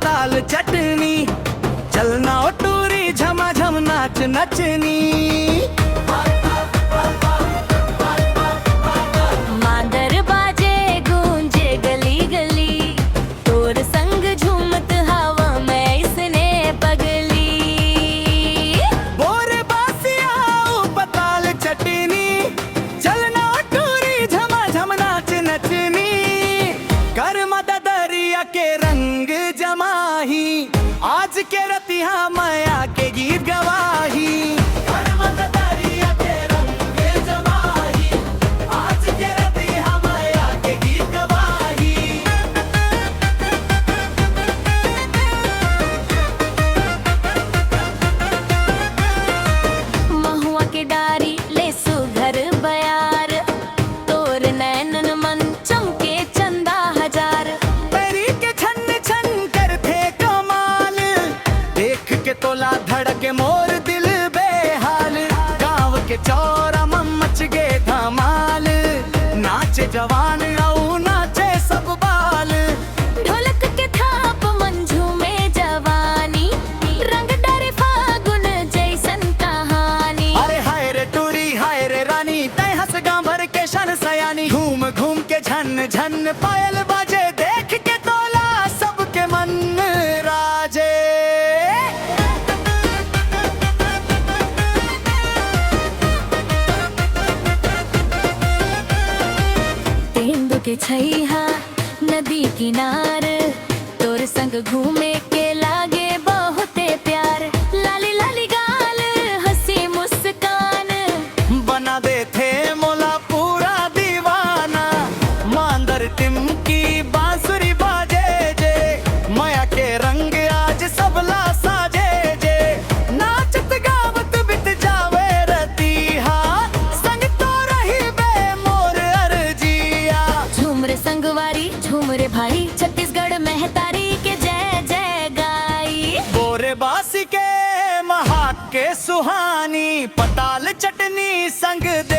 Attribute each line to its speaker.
Speaker 1: पताल चटनी, चलना ओ टूरी झमाझम नाच नचनी।
Speaker 2: मांदर बाजे गूंजे गली गली, तोर संग झूमत हवा में इसने पगली।
Speaker 1: बोरे बासिया पताल चटनी, चलना ओ टूरी झमाझम नाच नचनी। कर मददरिया के रंग जमाही, आज के रतिया माया के गीत गवाही। कर मददरिया के रंग जमाही, आज के रतिया माया के गीत गवाही।
Speaker 2: महुआ के डारी ले सुघर बयार, तोर नैनन मन चमके चंदा हजार।
Speaker 1: पैरी के छन छन कर थे कमाल, देख के तोला धड़के मोर दिल बेहाल। गाँव के चौरा मच गे धमाल, नाचे जवान औ नाचे सब बाल।
Speaker 2: ढोलक के थाप मंझू में जवानी, रंग डारे फागुन जैसन कहानी।
Speaker 1: अरे हाय रे टूरी हाय रे रानी, तय हंस गाँव भर के शन सयानी। घूम घूम के झन झन पायल बाजे, देख के तोला सबके मन राजे।
Speaker 2: तेंदु के छैहा नदी किनार, तोर संग घूमे के लागे बहुते प्यार। लाली लाली गाल हंसी मुस्कान,
Speaker 1: बना दे थे मोला पूरा दीवाना। मांदर टिमकी बांसुरी बाजे जे, माया के रंग आज सबला साजे जे। नाचत गावत बित जावे रतिहा, संग तो रही बे मोर अर्जिया।
Speaker 2: झूम रे संगवारी झूम रे भाई, छत्तीसगढ़ में तारी के जय जय गाई।
Speaker 1: बोरे बासी के महाक के सुहानी, पताल चटनी संग दे